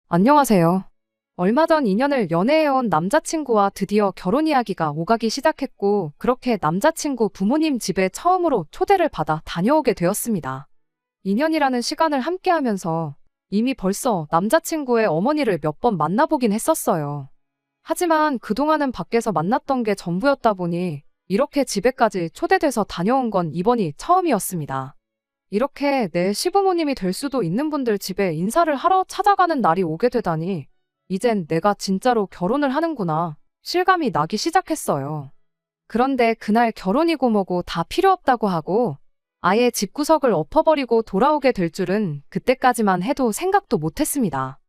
안녕하세요. 얼마 전 2년을 연애해온 남자친구와 드디어 결혼 이야기가 오가기 시작했고, 그렇게 남자친구 부모님 집에 처음으로 초대를 받아 다녀오게 되었습니다. 2년이라는 시간을 함께하면서 이미 벌써 남자친구의 어머니를 몇 번 만나보긴 했었어요. 하지만 그동안은 밖에서 만났던 게 전부였다 보니 이렇게 집에까지 초대돼서 다녀온 건 이번이 처음이었습니다. 이렇게 내 시부모님이 될 수도 있는 분들 집에 인사를 하러 찾아가는 날이 오게 되다니, 이젠 내가 진짜로 결혼을 하는구나 실감이 나기 시작했어요. 그런데 그날 결혼이고 뭐고 다 필요 없다고 하고 아예 집구석을 엎어버리고 돌아오게 될 줄은 그때까지만 해도 생각도 못했습니다.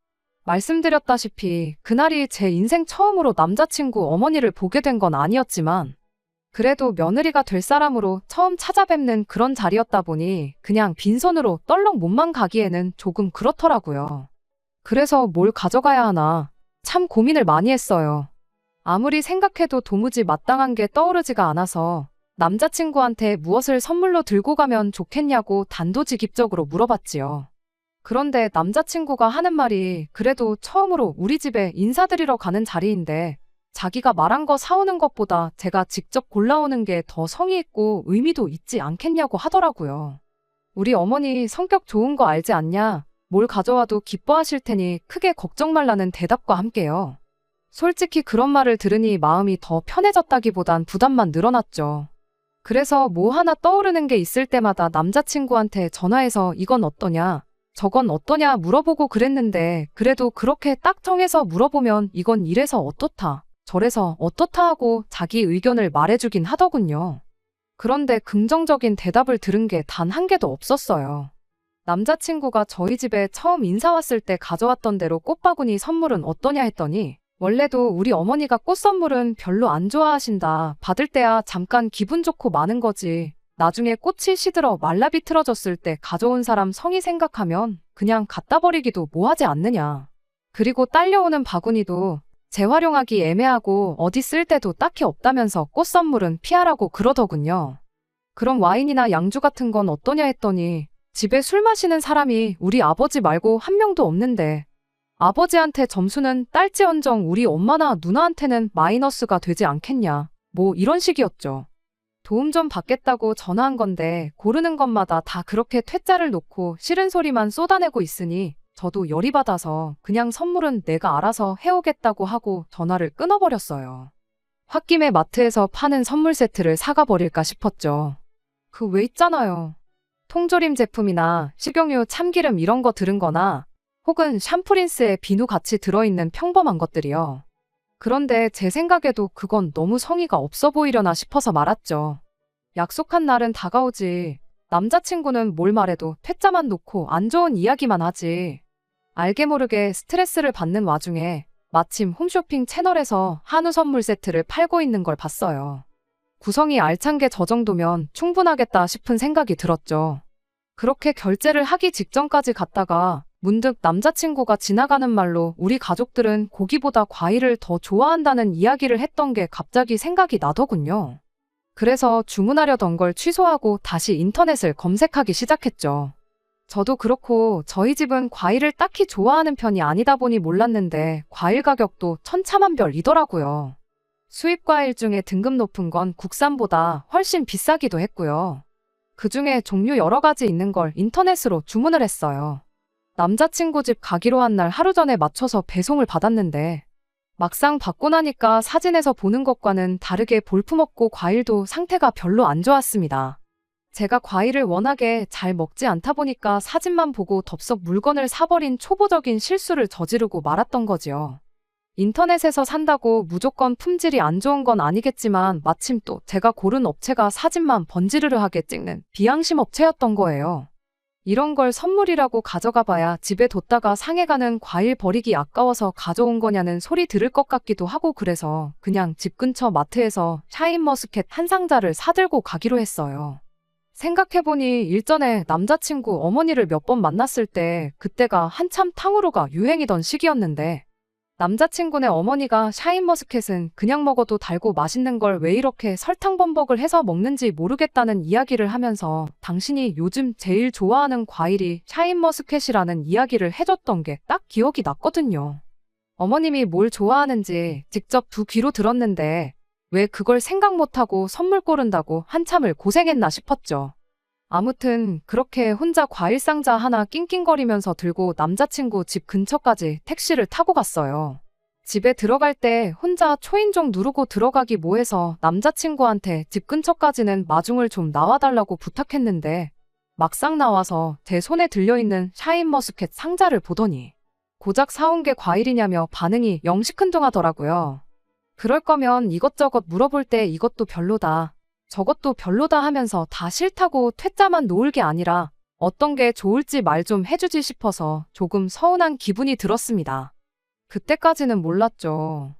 말씀드렸다시피 그날이 제 인생 처음으로 남자친구 어머니를 보게 된 건 아니었지만, 그래도 며느리가 될 사람으로 처음 찾아뵙는 그런 자리였다 보니 그냥 빈손으로 떨렁 몸만 가기에는 조금 그렇더라고요. 그래서 뭘 가져가야 하나 참 고민을 많이 했어요. 아무리 생각해도 도무지 마땅한 게 떠오르지가 않아서 남자친구한테 무엇을 선물로 들고 가면 좋겠냐고 단도직입적으로 물어봤지요. 그런데 남자친구가 하는 말이, 그래도 처음으로 우리 집에 인사드리러 가는 자리인데 자기가 말한 거 사오는 것보다 제가 직접 골라오는 게 더 성의 있고 의미도 있지 않겠냐고 하더라고요. 우리 어머니 성격 좋은 거 알지 않냐? 뭘 가져와도 기뻐하실 테니 크게 걱정 말라는 대답과 함께요. 솔직히 그런 말을 들으니 마음이 더 편해졌다기보단 부담만 늘어났죠. 그래서 뭐 하나 떠오르는 게 있을 때마다 남자친구한테 전화해서 이건 어떠냐, 저건 어떠냐 물어보고 그랬는데, 그래도 그렇게 딱 정해서 물어보면 이건 이래서 어떻다, 저래서 어떻다 하고 자기 의견을 말해주긴 하더군요. 그런데 긍정적인 대답을 들은 게 단 한 개도 없었어요. 남자친구가 저희 집에 처음 인사 왔을 때 가져왔던 대로 꽃바구니 선물은 어떠냐 했더니, 원래도 우리 어머니가 꽃 선물은 별로 안 좋아하신다, 받을 때야 잠깐 기분 좋고 마는 거지, 나중에 꽃이 시들어 말라 비틀어졌을 때 가져온 사람 성의 생각하면 그냥 갖다 버리기도 뭐하지 않느냐. 그리고 딸려오는 바구니도 재활용하기 애매하고 어디 쓸 데도 딱히 없다면서 꽃 선물은 피하라고 그러더군요. 그럼 와인이나 양주 같은 건 어떠냐 했더니, 집에 술 마시는 사람이 우리 아버지 말고 한 명도 없는데 아버지한테 점수는 딸지언정 우리 엄마나 누나한테는 마이너스가 되지 않겠냐, 뭐 이런 식이었죠. 도움 좀 받겠다고 전화한 건데 고르는 것마다 다 그렇게 퇴짜를 놓고 싫은 소리만 쏟아내고 있으니 저도 열이 받아서 그냥 선물은 내가 알아서 해오겠다고 하고 전화를 끊어버렸어요. 홧김에 마트에서 파는 선물 세트를 사가 버릴까 싶었죠. 그 왜 있잖아요. 통조림 제품이나 식용유, 참기름 이런 거 들은 거나 혹은 샴푸린스에 비누 같이 들어있는 평범한 것들이요. 그런데 제 생각에도 그건 너무 성의가 없어 보이려나 싶어서 말았죠. 약속한 날은 다가오지, 남자친구는 뭘 말해도 퇴짜만 놓고 안 좋은 이야기만 하지. 알게 모르게 스트레스를 받는 와중에 마침 홈쇼핑 채널에서 한우 선물 세트를 팔고 있는 걸 봤어요. 구성이 알찬 게 저 정도면 충분하겠다 싶은 생각이 들었죠. 그렇게 결제를 하기 직전까지 갔다가 문득 남자친구가 지나가는 말로 우리 가족들은 고기보다 과일을 더 좋아한다는 이야기를 했던 게 갑자기 생각이 나더군요. 그래서 주문하려던 걸 취소하고 다시 인터넷을 검색하기 시작했죠. 저도 그렇고 저희 집은 과일을 딱히 좋아하는 편이 아니다 보니 몰랐는데 과일 가격도 천차만별이더라고요. 수입 과일 중에 등급 높은 건 국산보다 훨씬 비싸기도 했고요. 그중에 종류 여러 가지 있는 걸 인터넷으로 주문을 했어요. 남자친구 집 가기로 한 날 하루 전에 맞춰서 배송을 받았는데 막상 받고 나니까 사진에서 보는 것과는 다르게 볼품없고 과일도 상태가 별로 안 좋았습니다. 제가 과일을 워낙에 잘 먹지 않다 보니까 사진만 보고 덥석 물건을 사버린 초보적인 실수를 저지르고 말았던 거지요. 인터넷에서 산다고 무조건 품질이 안 좋은 건 아니겠지만 마침 또 제가 고른 업체가 사진만 번지르르하게 찍는 비양심 업체였던 거예요. 이런 걸 선물이라고 가져가 봐야 집에 뒀다가 상해가는 과일 버리기 아까워서 가져온 거냐는 소리 들을 것 같기도 하고, 그래서 그냥 집 근처 마트에서 샤인머스켓 한 상자를 사들고 가기로 했어요. 생각해보니 일전에 남자친구 어머니를 몇 번 만났을 때 그때가 한참 탕후루가 유행이던 시기였는데 남자친구네 어머니가 샤인머스켓은 그냥 먹어도 달고 맛있는 걸 왜 이렇게 설탕 범벅을 해서 먹는지 모르겠다는 이야기를 하면서 당신이 요즘 제일 좋아하는 과일이 샤인머스켓이라는 이야기를 해줬던 게 딱 기억이 났거든요. 어머님이 뭘 좋아하는지 직접 두 귀로 들었는데 왜 그걸 생각 못하고 선물 고른다고 한참을 고생했나 싶었죠. 아무튼 그렇게 혼자 과일 상자 하나 낑낑거리면서 들고 남자친구 집 근처까지 택시를 타고 갔어요. 집에 들어갈 때 혼자 초인종 누르고 들어가기 뭐해서 남자친구한테 집 근처까지는 마중을 좀 나와달라고 부탁했는데 막상 나와서 제 손에 들려있는 샤인머스켓 상자를 보더니 고작 사온 게 과일이냐며 반응이 영 시큰둥하더라고요. 그럴 거면 이것저것 물어볼 때 이것도 별로다, 저것도 별로다 하면서 다 싫다고 퇴짜만 놓을 게 아니라 어떤 게 좋을지 말 좀 해주지 싶어서 조금 서운한 기분이 들었습니다. 그때까지는 몰랐죠.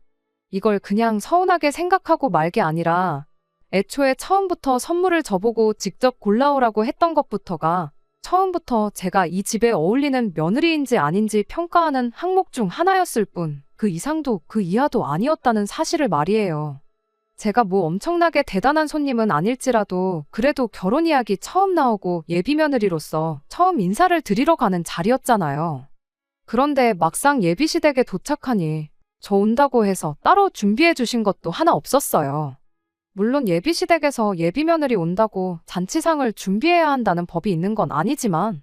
이걸 그냥 서운하게 생각하고 말 게 아니라 애초에 처음부터 선물을 저보고 직접 골라오라고 했던 것부터가 처음부터 제가 이 집에 어울리는 며느리인지 아닌지 평가하는 항목 중 하나였을 뿐 그 이상도 그 이하도 아니었다는 사실을 말이에요. 제가 뭐 엄청나게 대단한 손님은 아닐지라도 그래도 결혼 이야기 처음 나오고 예비며느리로서 처음 인사를 드리러 가는 자리였잖아요. 그런데 막상 예비시댁에 도착하니 저 온다고 해서 따로 준비해 주신 것도 하나 없었어요. 물론 예비시댁에서 예비며느리 온다고 잔치상을 준비해야 한다는 법이 있는 건 아니지만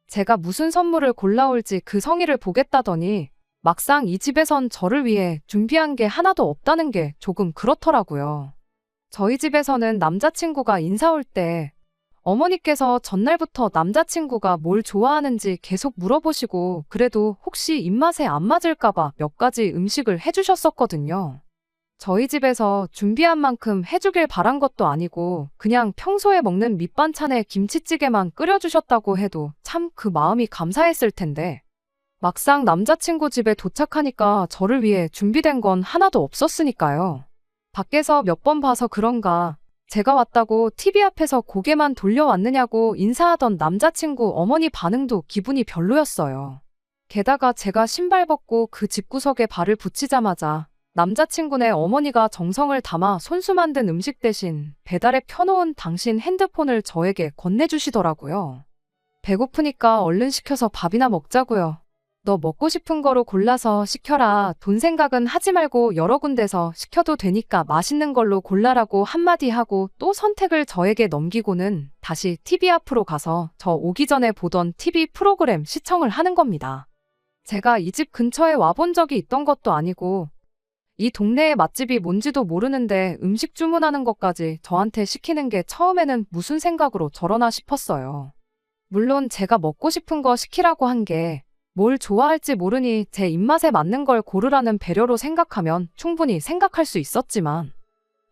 제가 무슨 선물을 골라올지 그 성의를 보겠다더니 막상 이 집에선 저를 위해 준비한 게 하나도 없다는 게 조금 그렇더라고요. 저희 집에서는 남자친구가 인사 올 때 어머니께서 전날부터 남자친구가 뭘 좋아하는지 계속 물어보시고 그래도 혹시 입맛에 안 맞을까봐 몇 가지 음식을 해주셨었거든요. 저희 집에서 준비한 만큼 해주길 바란 것도 아니고 그냥 평소에 먹는 밑반찬에 김치찌개만 끓여주셨다고 해도 참 그 마음이 감사했을 텐데 막상 남자친구 집에 도착하니까 저를 위해 준비된 건 하나도 없었으니까요. 밖에서 몇 번 봐서 그런가 제가 왔다고 TV 앞에서 고개만 돌려왔느냐고 인사하던 남자친구 어머니 반응도 기분이 별로였어요. 게다가 제가 신발 벗고 그 집구석에 발을 붙이자마자 남자친구네 어머니가 정성을 담아 손수 만든 음식 대신 배달에 켜놓은 당신 핸드폰을 저에게 건네주시더라고요. 배고프니까 얼른 시켜서 밥이나 먹자고요. 너 먹고 싶은 거로 골라서 시켜라. 돈 생각은 하지 말고 여러 군데서 시켜도 되니까 맛있는 걸로 골라라고 한마디 하고 또 선택을 저에게 넘기고는 다시 TV 앞으로 가서 저 오기 전에 보던 TV 프로그램 시청을 하는 겁니다. 제가 이 집 근처에 와본 적이 있던 것도 아니고 이 동네의 맛집이 뭔지도 모르는데 음식 주문하는 것까지 저한테 시키는 게 처음에는 무슨 생각으로 저러나 싶었어요. 물론 제가 먹고 싶은 거 시키라고 한 게 뭘 좋아할지 모르니 제 입맛에 맞는 걸 고르라는 배려로 생각하면 충분히 생각할 수 있었지만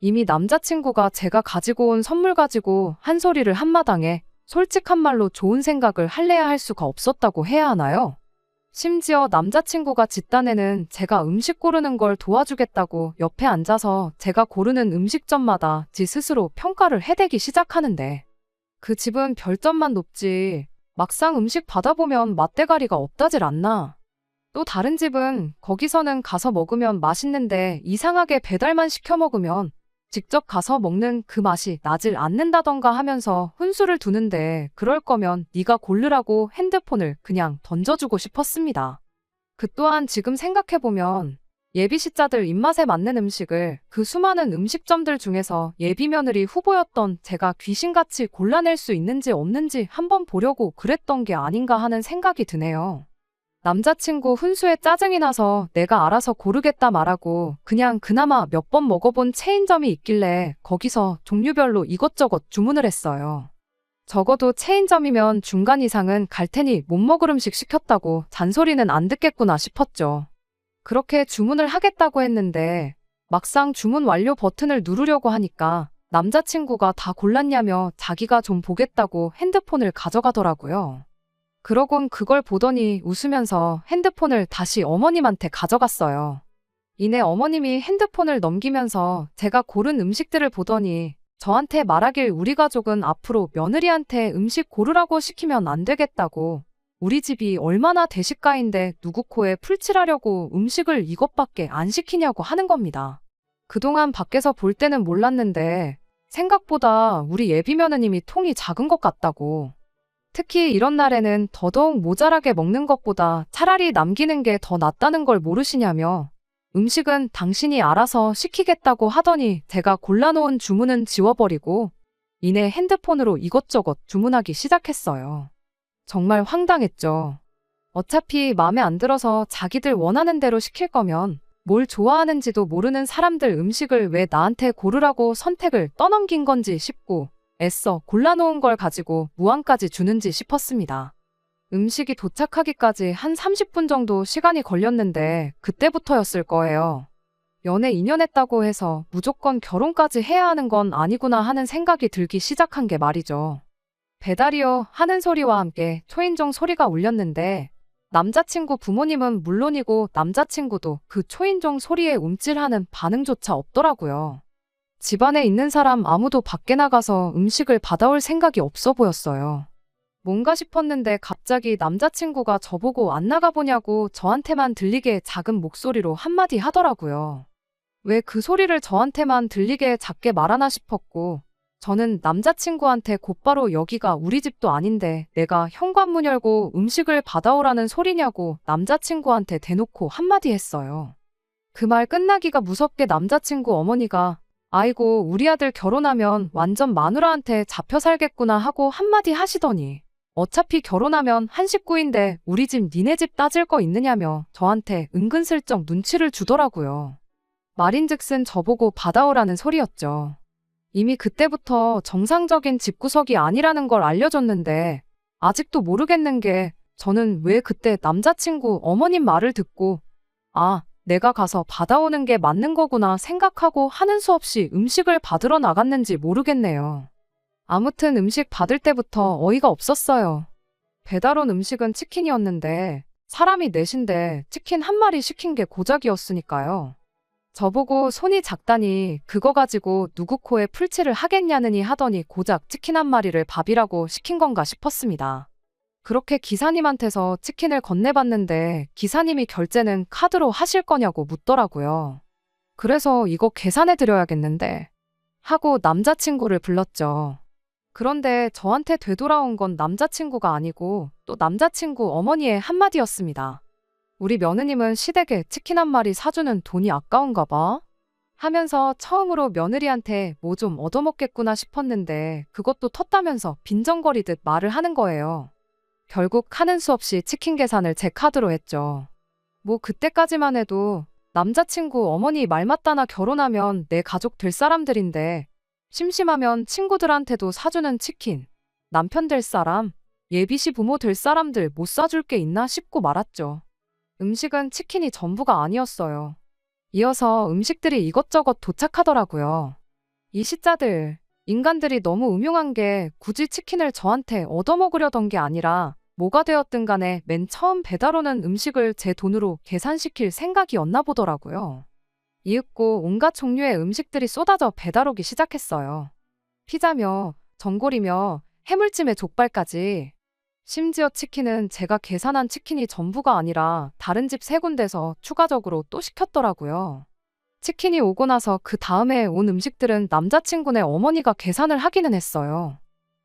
이미 남자친구가 제가 가지고 온 선물 가지고 한 소리를 한마당에 솔직한 말로 좋은 생각을 할래야 할 수가 없었다고 해야 하나요? 심지어 남자친구가 집단에는 제가 음식 고르는 걸 도와주겠다고 옆에 앉아서 제가 고르는 음식점마다 지 스스로 평가를 해대기 시작하는데 그 집은 별점만 높지 막상 음식 받아보면 맛대가리가 없다질 않나. 또 다른 집은 거기서는 가서 먹으면 맛있는데 이상하게 배달만 시켜 먹으면 직접 가서 먹는 그 맛이 나질 않는다던가 하면서 훈수를 두는데 그럴 거면 네가 고르라고 핸드폰을 그냥 던져주고 싶었습니다. 그 또한 지금 생각해보면 예비시자들 입맛에 맞는 음식을 그 수많은 음식점들 중에서 예비며느리 후보였던 제가 귀신같이 골라낼 수 있는지 없는지 한번 보려고 그랬던 게 아닌가 하는 생각이 드네요. 남자친구 훈수에 짜증이 나서 내가 알아서 고르겠다 말하고 그냥 그나마 몇 번 먹어본 체인점이 있길래 거기서 종류별로 이것저것 주문을 했어요. 적어도 체인점이면 중간 이상은 갈 테니 못 먹을 음식 시켰다고 잔소리는 안 듣겠구나 싶었죠. 그렇게 주문을 하겠다고 했는데 막상 주문 완료 버튼을 누르려고 하니까 남자친구가 다 골랐냐며 자기가 좀 보겠다고 핸드폰을 가져가더라고요. 그러곤 그걸 보더니 웃으면서 핸드폰을 다시 어머님한테 가져갔어요. 이내 어머님이 핸드폰을 넘기면서 제가 고른 음식들을 보더니 저한테 말하길 우리 가족은 앞으로 며느리한테 음식 고르라고 시키면 안 되겠다고 우리 집이 얼마나 대식가인데 누구 코에 풀칠하려고 음식을 이것밖에 안 시키냐고 하는 겁니다. 그동안 밖에서 볼 때는 몰랐는데 생각보다 우리 예비 며느님이 통이 작은 것 같다고. 특히 이런 날에는 더더욱 모자라게 먹는 것보다 차라리 남기는 게 더 낫다는 걸 모르시냐며 음식은 당신이 알아서 시키겠다고 하더니 제가 골라놓은 주문은 지워버리고 이내 핸드폰으로 이것저것 주문하기 시작했어요. 정말 황당했죠. 어차피 마음에 안 들어서 자기들 원하는 대로 시킬 거면 뭘 좋아하는지도 모르는 사람들 음식을 왜 나한테 고르라고 선택을 떠넘긴 건지 싶고 애써 골라놓은 걸 가지고 무한까지 주는지 싶었습니다. 음식이 도착하기까지 한 30분 정도 시간이 걸렸는데 그때부터였을 거예요. 연애 2년 했다고 해서 무조건 결혼까지 해야 하는 건 아니구나 하는 생각이 들기 시작한 게 말이죠. 배달이요 하는 소리와 함께 초인종 소리가 울렸는데 남자친구 부모님은 물론이고 남자친구도 그 초인종 소리에 움찔하는 반응조차 없더라고요. 집안에 있는 사람 아무도 밖에 나가서 음식을 받아올 생각이 없어 보였어요. 뭔가 싶었는데 갑자기 남자친구가 저보고 안 나가보냐고 저한테만 들리게 작은 목소리로 한마디 하더라고요. 왜 그 소리를 저한테만 들리게 작게 말하나 싶었고 저는 남자친구한테 곧바로 여기가 우리 집도 아닌데 내가 현관문 열고 음식을 받아오라는 소리냐고 남자친구한테 대놓고 한마디 했어요. 그 말 끝나기가 무섭게 남자친구 어머니가 아이고 우리 아들 결혼하면 완전 마누라한테 잡혀 살겠구나 하고 한마디 하시더니 어차피 결혼하면 한 식구인데 우리 집 니네 집 따질 거 있느냐며 저한테 은근슬쩍 눈치를 주더라고요. 말인즉슨 저보고 받아오라는 소리였죠. 이미 그때부터 정상적인 집구석이 아니라는 걸 알려줬는데 아직도 모르겠는 게 저는 왜 그때 남자친구 어머님 말을 듣고 아, 내가 가서 받아오는 게 맞는 거구나 생각하고 하는 수 없이 음식을 받으러 나갔는지 모르겠네요. 아무튼 음식 받을 때부터 어이가 없었어요. 배달 온 음식은 치킨이었는데 사람이 넷인데 치킨 한 마리 시킨 게 고작이었으니까요. 저보고 손이 작다니 그거 가지고 누구 코에 풀칠을 하겠냐느니 하더니 고작 치킨 한 마리를 밥이라고 시킨 건가 싶었습니다. 그렇게 기사님한테서 치킨을 건네봤는데 기사님이 결제는 카드로 하실 거냐고 묻더라고요. 그래서 이거 계산해 드려야겠는데 하고 남자친구를 불렀죠. 그런데 저한테 되돌아온 건 남자친구가 아니고 또 남자친구 어머니의 한마디였습니다. 우리 며느님은 시댁에 치킨 한 마리 사주는 돈이 아까운가 봐? 하면서 처음으로 며느리한테 뭐 좀 얻어먹겠구나 싶었는데 그것도 텄다면서 빈정거리듯 말을 하는 거예요. 결국 하는 수 없이 치킨 계산을 제 카드로 했죠. 뭐 그때까지만 해도 남자친구 어머니 말 맞다나 결혼하면 내 가족 될 사람들인데 심심하면 친구들한테도 사주는 치킨, 남편 될 사람, 예비시 부모 될 사람들 못 사줄 게 있나 싶고 말았죠. 음식은 치킨이 전부가 아니었어요. 이어서 음식들이 이것저것 도착하더라고요. 이 시짜들, 인간들이 너무 음흉한 게 굳이 치킨을 저한테 얻어먹으려던 게 아니라 뭐가 되었든 간에 맨 처음 배달 오는 음식을 제 돈으로 계산시킬 생각이었나 보더라고요. 이윽고 온갖 종류의 음식들이 쏟아져 배달 오기 시작했어요. 피자며 전골이며 해물찜에 족발까지. 심지어 치킨은 제가 계산한 치킨이 전부가 아니라 다른 집 3군데서 추가적으로 또 시켰더라고요. 치킨이 오고 나서 그 다음에 온 음식들은 남자친구네 어머니가 계산을 하기는 했어요.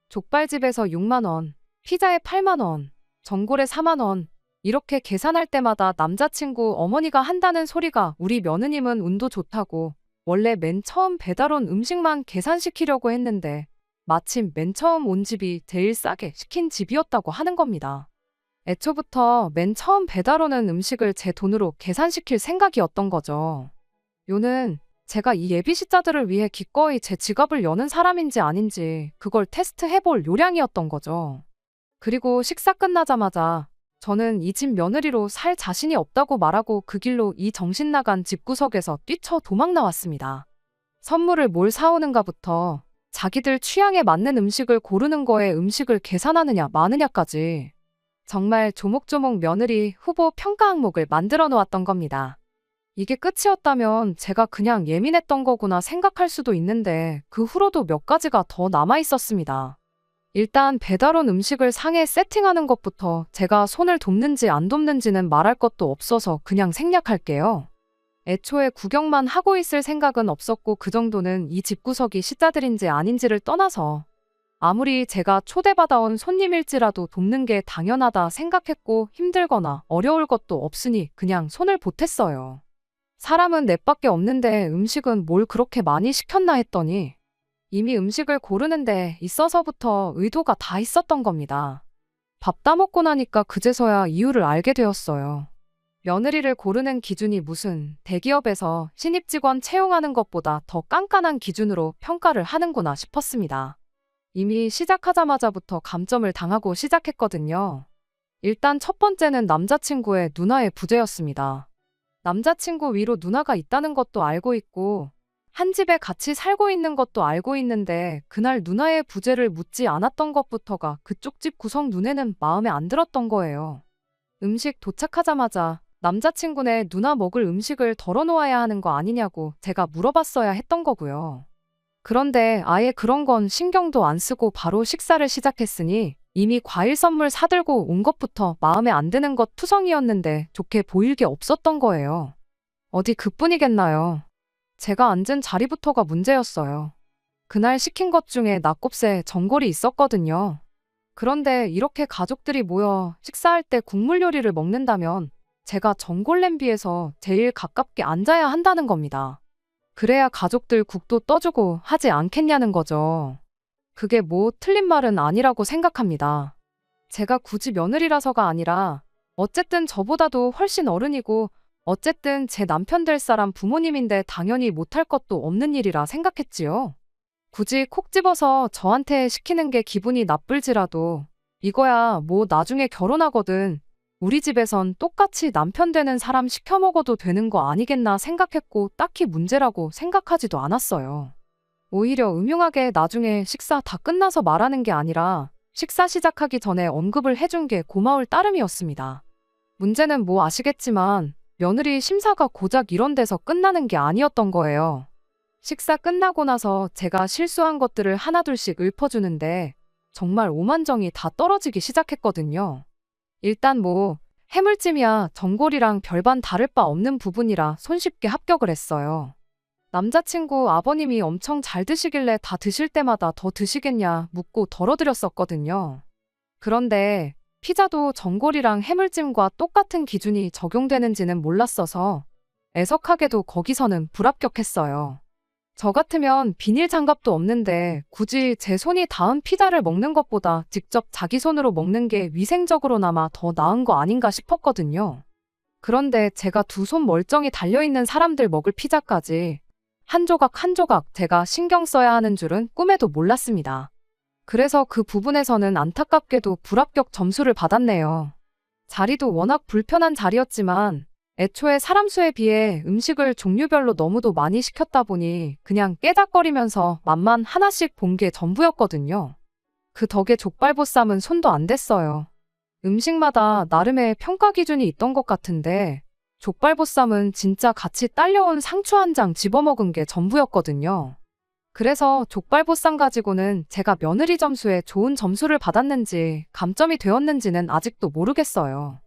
족발집에서 6만 원, 피자에 8만 원, 전골에 4만 원, 이렇게 계산할 때마다 남자친구 어머니가 한다는 소리가 우리 며느님은 운도 좋다고 원래 맨 처음 배달 온 음식만 계산시키려고 했는데 마침 맨 처음 온 집이 제일 싸게 시킨 집이었다고 하는 겁니다. 애초부터 맨 처음 배달 오는 음식을 제 돈으로 계산시킬 생각이었던 거죠. 요는 제가 이 예비시자들을 위해 기꺼이 제 지갑을 여는 사람인지 아닌지 그걸 테스트해볼 요량이었던 거죠. 그리고 식사 끝나자마자 저는 이 집 며느리로 살 자신이 없다고 말하고 그 길로 이 정신 나간 집구석에서 뛰쳐 도망 나왔습니다. 선물을 뭘 사오는가부터 자기들 취향에 맞는 음식을 고르는 거에 음식을 계산하느냐 마느냐까지 정말 조목조목 며느리 후보 평가 항목을 만들어 놓았던 겁니다. 이게 끝이었다면 제가 그냥 예민했던 거구나 생각할 수도 있는데 그 후로도 몇 가지가 더 남아 있었습니다. 일단 배달 온 음식을 상에 세팅하는 것부터 제가 손을 돕는지 안 돕는지는 말할 것도 없어서 그냥 생략할게요. 애초에 구경만 하고 있을 생각은 없었고 그 정도는 이 집구석이 시자들인지 아닌지를 떠나서 아무리 제가 초대받아온 손님일지라도 돕는 게 당연하다 생각했고 힘들거나 어려울 것도 없으니 그냥 손을 보탰어요. 사람은 넷밖에 없는데 음식은 뭘 그렇게 많이 시켰나 했더니 이미 음식을 고르는 데 있어서부터 의도가 다 있었던 겁니다. 밥 따먹고 나니까 그제서야 이유를 알게 되었어요. 며느리를 고르는 기준이 무슨 대기업에서 신입 직원 채용하는 것보다 더 깐깐한 기준으로 평가를 하는구나 싶었습니다. 이미 시작하자마자부터 감점을 당하고 시작했거든요. 일단 첫 번째는 남자친구의 누나의 부재였습니다. 남자친구 위로 누나가 있다는 것도 알고 있고 한 집에 같이 살고 있는 것도 알고 있는데 그날 누나의 부재를 묻지 않았던 것부터가 그쪽 집 구성 눈에는 마음에 안 들었던 거예요. 음식 도착하자마자 남자친구네 누나 먹을 음식을 덜어놓아야 하는 거 아니냐고 제가 물어봤어야 했던 거고요. 그런데 아예 그런 건 신경도 안 쓰고 바로 식사를 시작했으니 이미 과일 선물 사들고 온 것부터 마음에 안 드는 것 투성이었는데 좋게 보일 게 없었던 거예요. 어디 그뿐이겠나요. 제가 앉은 자리부터가 문제였어요. 그날 시킨 것 중에 낙곱새 전골이 있었거든요. 그런데 이렇게 가족들이 모여 식사할 때 국물 요리를 먹는다면 제가 전골 냄비에서 제일 가깝게 앉아야 한다는 겁니다. 그래야 가족들 국도 떠주고 하지 않겠냐는 거죠. 그게 뭐 틀린 말은 아니라고 생각합니다. 제가 굳이 며느리라서가 아니라 어쨌든 저보다도 훨씬 어른이고 어쨌든 제 남편 될 사람 부모님인데 당연히 못할 것도 없는 일이라 생각했지요. 굳이 콕 집어서 저한테 시키는 게 기분이 나쁠지라도 이거야 뭐 나중에 결혼하거든 우리 집에선 똑같이 남편 되는 사람 시켜 먹어도 되는 거 아니겠나 생각했고 딱히 문제라고 생각하지도 않았어요. 오히려 음흉하게 나중에 식사 다 끝나서 말하는 게 아니라 식사 시작하기 전에 언급을 해준 게 고마울 따름이었습니다. 문제는 뭐 아시겠지만 며느리 심사가 고작 이런 데서 끝나는 게 아니었던 거예요. 식사 끝나고 나서 제가 실수한 것들을 하나둘씩 읊어주는데 정말 오만정이 다 떨어지기 시작했거든요. 일단 뭐 해물찜이야 전골이랑 별반 다를 바 없는 부분이라 손쉽게 합격을 했어요. 남자친구 아버님이 엄청 잘 드시길래 다 드실 때마다 더 드시겠냐 묻고 덜어드렸었거든요. 그런데 피자도 전골이랑 해물찜과 똑같은 기준이 적용되는지는 몰랐어서 애석하게도 거기서는 불합격했어요. 저 같으면 비닐 장갑도 없는데 굳이 제 손이 닿은 피자를 먹는 것보다 직접 자기 손으로 먹는 게 위생적으로나마 더 나은 거 아닌가 싶었거든요. 그런데 제가 두 손 멀쩡히 달려있는 사람들 먹을 피자까지 한 조각 한 조각 제가 신경 써야 하는 줄은 꿈에도 몰랐습니다. 그래서 그 부분에서는 안타깝게도 불합격 점수를 받았네요. 자리도 워낙 불편한 자리였지만 애초에 사람 수에 비해 음식을 종류별로 너무도 많이 시켰다 보니 그냥 깨작거리면서 맛만 하나씩 본 게 전부였거든요. 그 덕에 족발보쌈은 손도 안 댔어요. 음식마다 나름의 평가 기준이 있던 것 같은데 족발보쌈은 진짜 같이 딸려온 상추 한 장 집어먹은 게 전부였거든요. 그래서 족발보쌈 가지고는 제가 며느리 점수에 좋은 점수를 받았는지 감점이 되었는지는 아직도 모르겠어요.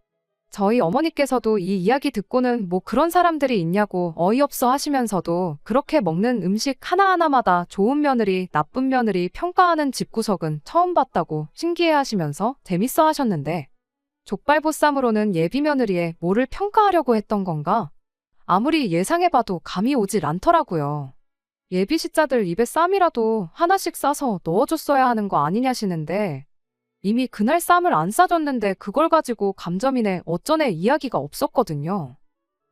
저희 어머니께서도 이 이야기 듣고는 뭐 그런 사람들이 있냐고 어이없어 하시면서도 그렇게 먹는 음식 하나하나마다 좋은 며느리, 나쁜 며느리 평가하는 집구석은 처음 봤다고 신기해 하시면서 재밌어 하셨는데 족발보쌈으로는 예비 며느리의 뭐를 평가하려고 했던 건가? 아무리 예상해봐도 감이 오질 않더라고요. 예비 시자들 입에 쌈이라도 하나씩 싸서 넣어줬어야 하는 거 아니냐시는데 이미 그날 쌈을 안 싸줬는데 그걸 가지고 감점이네 어쩌네 이야기가 없었거든요.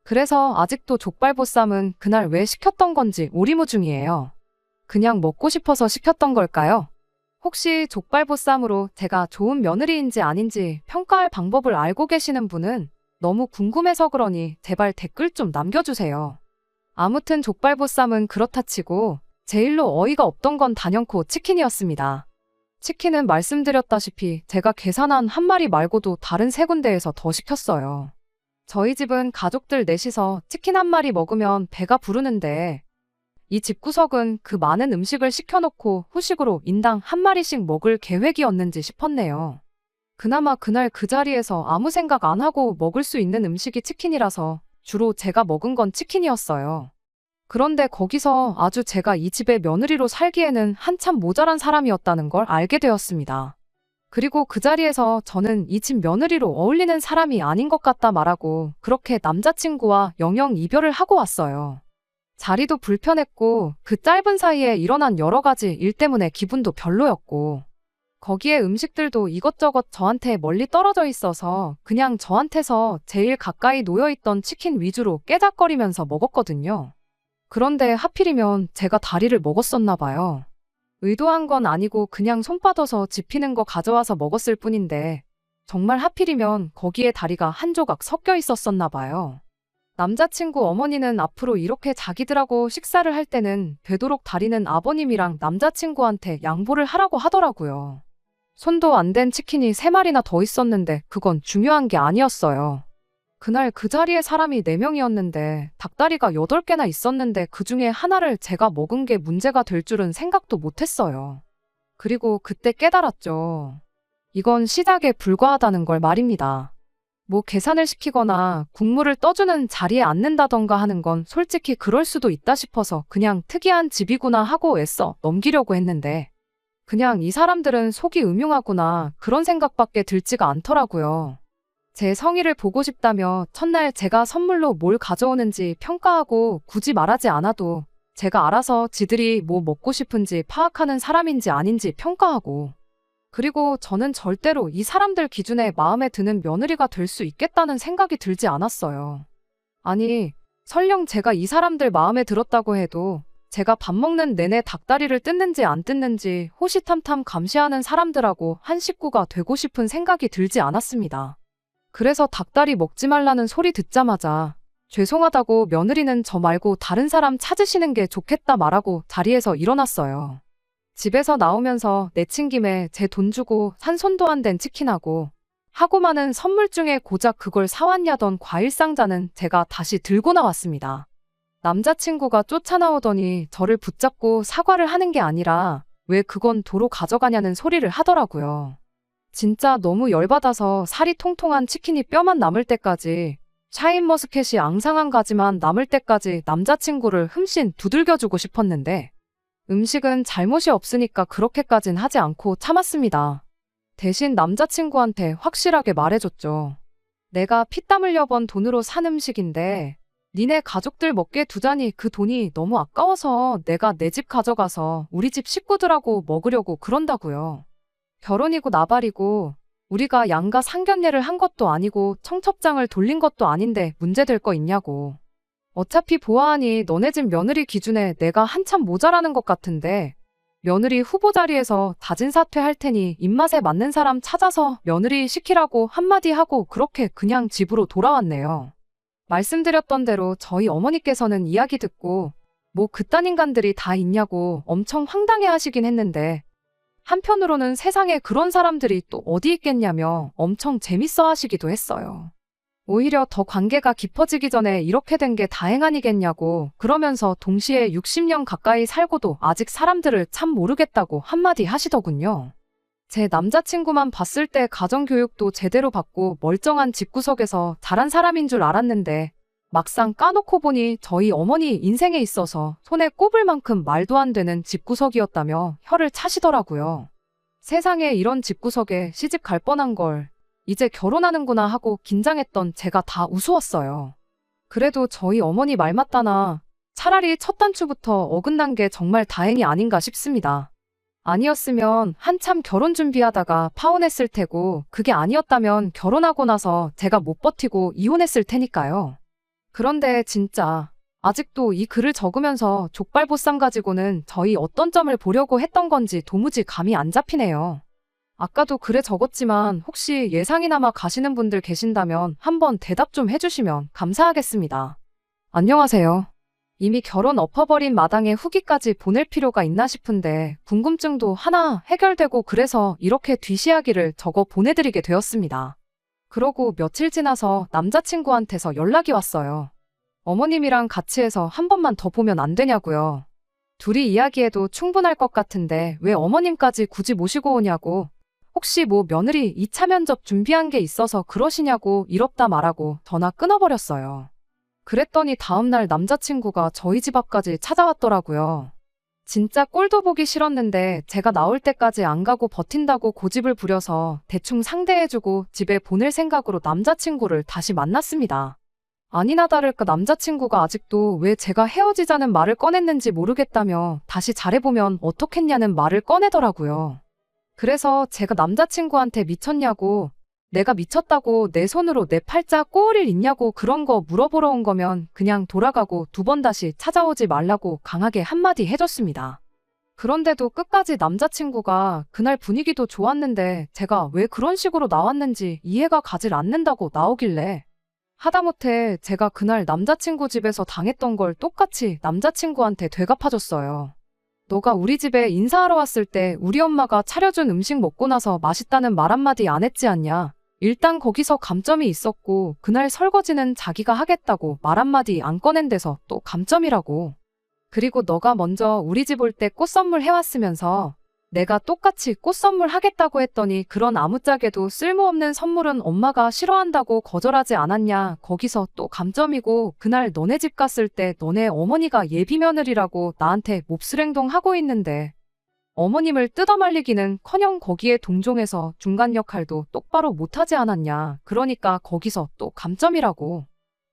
그래서 아직도 족발보쌈은 그날 왜 시켰던 건지 오리무중이에요. 그냥 먹고 싶어서 시켰던 걸까요? 혹시 족발보쌈으로 제가 좋은 며느리인지 아닌지 평가할 방법을 알고 계시는 분은 너무 궁금해서 그러니 제발 댓글 좀 남겨주세요. 아무튼 족발보쌈은 그렇다 치고 제일로 어이가 없던 건 단연코 치킨이었습니다. 치킨은 말씀드렸다시피 제가 계산한 한 마리 말고도 다른 세 군데에서 더 시켰어요. 저희 집은 가족들 넷이서 치킨 한 마리 먹으면 배가 부르는데 이 집구석은 그 많은 음식을 시켜놓고 후식으로 인당 한 마리씩 먹을 계획이었는지 싶었네요. 그나마 그날 그 자리에서 아무 생각 안 하고 먹을 수 있는 음식이 치킨이라서 주로 제가 먹은 건 치킨이었어요. 그런데 거기서 아주 제가 이 집의 며느리로 살기에는 한참 모자란 사람이었다는 걸 알게 되었습니다. 그리고 그 자리에서 저는 이 집 며느리로 어울리는 사람이 아닌 것 같다 말하고 그렇게 남자친구와 영영 이별을 하고 왔어요. 자리도 불편했고 그 짧은 사이에 일어난 여러 가지 일 때문에 기분도 별로였고 거기에 음식들도 이것저것 저한테 멀리 떨어져 있어서 그냥 저한테서 제일 가까이 놓여있던 치킨 위주로 깨작거리면서 먹었거든요. 그런데 하필이면 제가 다리를 먹었었나 봐요. 의도한 건 아니고 그냥 손 빠져서 집히는 거 가져와서 먹었을 뿐인데 정말 하필이면 거기에 다리가 한 조각 섞여 있었었나 봐요. 남자친구 어머니는 앞으로 이렇게 자기들하고 식사를 할 때는 되도록 다리는 아버님이랑 남자친구한테 양보를 하라고 하더라고요. 손도 안 댄 치킨이 3마리나 더 있었는데 그건 중요한 게 아니었어요. 그날 그 자리에 사람이 4명이었는데 닭다리가 8개나 있었는데 그중에 하나를 제가 먹은 게 문제가 될 줄은 생각도 못했어요. 그리고 그때 깨달았죠. 이건 시작에 불과하다는 걸 말입니다. 뭐 계산을 시키거나 국물을 떠주는 자리에 앉는다던가 하는 건 솔직히 그럴 수도 있다 싶어서 그냥 특이한 집이구나 하고 애써 넘기려고 했는데 그냥 이 사람들은 속이 음흉하구나 그런 생각밖에 들지가 않더라고요. 제 성의를 보고 싶다며 첫날 제가 선물로 뭘 가져오는지 평가하고 굳이 말하지 않아도 제가 알아서 지들이 뭐 먹고 싶은지 파악하는 사람인지 아닌지 평가하고 그리고 저는 절대로 이 사람들 기준에 마음에 드는 며느리가 될 수 있겠다는 생각이 들지 않았어요. 아니, 설령 제가 이 사람들 마음에 들었다고 해도 제가 밥 먹는 내내 닭다리를 뜯는지 안 뜯는지 호시탐탐 감시하는 사람들하고 한 식구가 되고 싶은 생각이 들지 않았습니다. 그래서 닭다리 먹지 말라는 소리 듣자마자 죄송하다고 며느리는 저 말고 다른 사람 찾으시는 게 좋겠다 말하고 자리에서 일어났어요. 집에서 나오면서 내친 김에 제 돈 주고 산 손도 안 댄 치킨하고 하고 많은 선물 중에 고작 그걸 사왔냐던 과일 상자는 제가 다시 들고 나왔습니다. 남자친구가 쫓아나오더니 저를 붙잡고 사과를 하는 게 아니라 왜 그건 도로 가져가냐는 소리를 하더라고요. 진짜 너무 열받아서 살이 통통한 치킨이 뼈만 남을 때까지 샤인머스켓이 앙상한 가지만 남을 때까지 남자친구를 흠씬 두들겨주고 싶었는데 음식은 잘못이 없으니까 그렇게까진 하지 않고 참았습니다. 대신 남자친구한테 확실하게 말해줬죠. 내가 피땀 흘려 번 돈으로 산 음식인데 니네 가족들 먹게 두자니 그 돈이 너무 아까워서 내가 내 집 가져가서 우리 집 식구들하고 먹으려고 그런다고요. 결혼이고 나발이고 우리가 양가 상견례를 한 것도 아니고 청첩장을 돌린 것도 아닌데 문제될 거 있냐고. 어차피 보아하니 너네 집 며느리 기준에 내가 한참 모자라는 것 같은데 며느리 후보 자리에서 다진 사퇴할 테니 입맛에 맞는 사람 찾아서 며느리 시키라고 한마디 하고 그렇게 그냥 집으로 돌아왔네요. 말씀드렸던 대로 저희 어머니께서는 이야기 듣고 뭐 그딴 인간들이 다 있냐고 엄청 황당해 하시긴 했는데 한편으로는 세상에 그런 사람들이 또 어디 있겠냐며 엄청 재밌어 하시기도 했어요. 오히려 더 관계가 깊어지기 전에 이렇게 된 게 다행 아니겠냐고 그러면서 동시에 60년 가까이 살고도 아직 사람들을 참 모르겠다고 한마디 하시더군요. 제 남자친구만 봤을 때 가정교육도 제대로 받고 멀쩡한 집구석에서 자란 사람인 줄 알았는데 막상 까놓고 보니 저희 어머니 인생에 있어서 손에 꼽을 만큼 말도 안 되는 집구석이었다며 혀를 차시더라고요. 세상에 이런 집구석에 시집 갈 뻔한 걸 이제 결혼하는구나 하고 긴장했던 제가 다 우스웠어요. 그래도 저희 어머니 말 맞다나 차라리 첫 단추부터 어긋난 게 정말 다행이 아닌가 싶습니다. 아니었으면 한참 결혼 준비하다가 파혼했을 테고 그게 아니었다면 결혼하고 나서 제가 못 버티고 이혼했을 테니까요. 그런데 진짜 아직도 이 글을 적으면서 족발보쌈 가지고는 저희 어떤 점을 보려고 했던 건지 도무지 감이 안 잡히네요. 아까도 글에 적었지만 혹시 예상이나마 가시는 분들 계신다면 한번 대답 좀 해주시면 감사하겠습니다. 안녕하세요. 이미 결혼 엎어버린 마당에 후기까지 보낼 필요가 있나 싶은데 궁금증도 하나 해결되고 그래서 이렇게 뒤시하기를 적어 보내드리게 되었습니다. 그러고 며칠 지나서 남자친구한테서 연락이 왔어요. 어머님이랑 같이 해서 한 번만 더 보면 안 되냐고요. 둘이 이야기해도 충분할 것 같은데 왜 어머님까지 굳이 모시고 오냐고. 혹시 뭐 며느리 2차 면접 준비한 게 있어서 그러시냐고 이럽다 말하고 전화 끊어버렸어요. 그랬더니 다음날 남자친구가 저희 집 앞까지 찾아왔더라고요. 진짜 꼴도 보기 싫었는데 제가 나올 때까지 안 가고 버틴다고 고집을 부려서 대충 상대해주고 집에 보낼 생각으로 남자친구를 다시 만났습니다. 아니나 다를까 남자친구가 아직도 왜 제가 헤어지자는 말을 꺼냈는지 모르겠다며 다시 잘해보면 어떻겠냐는 말을 꺼내더라고요. 그래서 제가 남자친구한테 미쳤냐고, 내가 미쳤다고 내 손으로 내 팔자 꼬을 일 있냐고 그런 거 물어보러 온 거면 그냥 돌아가고 2번 다시 찾아오지 말라고 강하게 한마디 해줬습니다. 그런데도 끝까지 남자친구가 그날 분위기도 좋았는데 제가 왜 그런 식으로 나왔는지 이해가 가질 않는다고 나오길래 하다못해 제가 그날 남자친구 집에서 당했던 걸 똑같이 남자친구한테 되갚아줬어요. 너가 우리 집에 인사하러 왔을 때 우리 엄마가 차려준 음식 먹고 나서 맛있다는 말 한마디 안 했지 않냐. 일단 거기서 감점이 있었고 그날 설거지는 자기가 하겠다고 말 한마디 안 꺼낸 데서 또 감점이라고. 그리고 너가 먼저 우리 집 올 때 꽃 선물 해왔으면서 내가 똑같이 꽃 선물 하겠다고 했더니 그런 아무짝에도 쓸모없는 선물은 엄마가 싫어한다고 거절하지 않았냐. 거기서 또 감점이고 그날 너네 집 갔을 때 너네 어머니가 예비 며느리라고 나한테 몹쓸 행동하고 있는데 어머님을 뜯어말리기는커녕 거기에 동종해서 중간 역할도 똑바로 못하지 않았냐. 그러니까 거기서 또 감점이라고.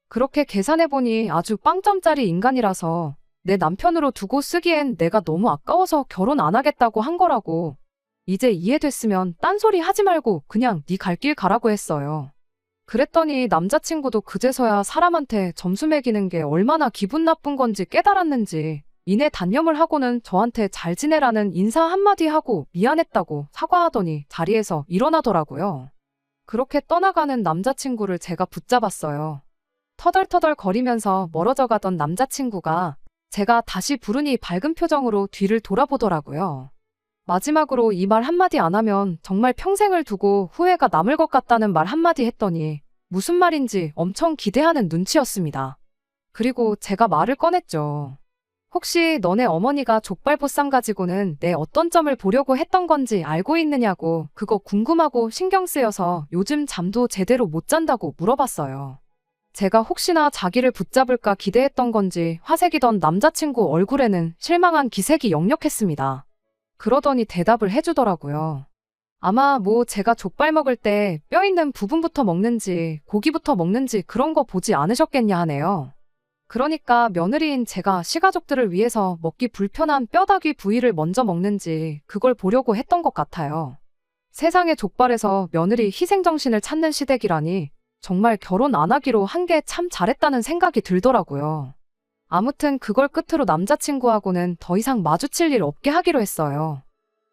그렇게 계산해보니 아주 빵점짜리 인간이라서 내 남편으로 두고 쓰기엔 내가 너무 아까워서 결혼 안 하겠다고 한 거라고. 이제 이해됐으면 딴소리 하지 말고 그냥 네 갈 길 가라고 했어요. 그랬더니 남자친구도 그제서야 사람한테 점수 매기는 게 얼마나 기분 나쁜 건지 깨달았는지 이내 단념을 하고는 저한테 잘 지내라는 인사 한마디 하고 미안했다고 사과하더니 자리에서 일어나더라고요. 그렇게 떠나가는 남자친구를 제가 붙잡았어요. 터덜터덜 거리면서 멀어져 가던 남자친구가 제가 다시 부르니 밝은 표정으로 뒤를 돌아보더라고요. 마지막으로 이 말 한마디 안 하면 정말 평생을 두고 후회가 남을 것 같다는 말 한마디 했더니 무슨 말인지 엄청 기대하는 눈치였습니다. 그리고 제가 말을 꺼냈죠. 혹시 너네 어머니가 족발보쌈 가지고는 내 어떤 점을 보려고 했던 건지 알고 있느냐고. 그거 궁금하고 신경 쓰여서 요즘 잠도 제대로 못 잔다고 물어봤어요. 제가 혹시나 자기를 붙잡을까 기대했던 건지 화색이던 남자친구 얼굴에는 실망한 기색이 역력했습니다. 그러더니 대답을 해주더라고요. 아마 뭐 제가 족발 먹을 때 뼈 있는 부분부터 먹는지 고기부터 먹는지 그런 거 보지 않으셨겠냐 하네요. 그러니까 며느리인 제가 시가족들을 위해서 먹기 불편한 뼈다귀 부위를 먼저 먹는지 그걸 보려고 했던 것 같아요. 세상의 족발에서 며느리 희생정신을 찾는 시댁이라니 정말 결혼 안 하기로 한 게 참 잘했다는 생각이 들더라고요. 아무튼 그걸 끝으로 남자친구하고는 더 이상 마주칠 일 없게 하기로 했어요.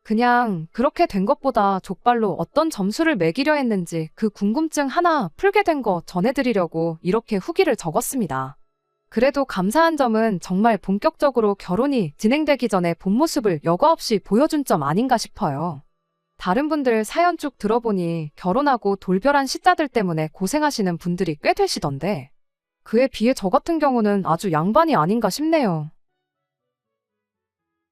그냥 그렇게 된 것보다 족발로 어떤 점수를 매기려 했는지 그 궁금증 하나 풀게 된 거 전해드리려고 이렇게 후기를 적었습니다. 그래도 감사한 점은 정말 본격적으로 결혼이 진행되기 전에 본 모습을 여과 없이 보여준 점 아닌가 싶어요. 다른 분들 사연 쭉 들어보니 결혼하고 돌별한 시자들 때문에 고생하시는 분들이 꽤 되시던데 그에 비해 저 같은 경우는 아주 양반이 아닌가 싶네요.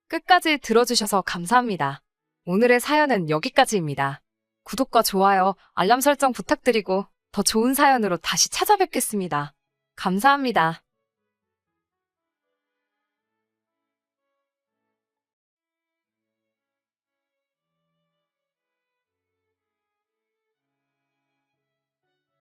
끝까지 들어주셔서 감사합니다. 오늘의 사연은 여기까지입니다. 구독과 좋아요, 알람 설정 부탁드리고 더 좋은 사연으로 다시 찾아뵙겠습니다. 감사합니다.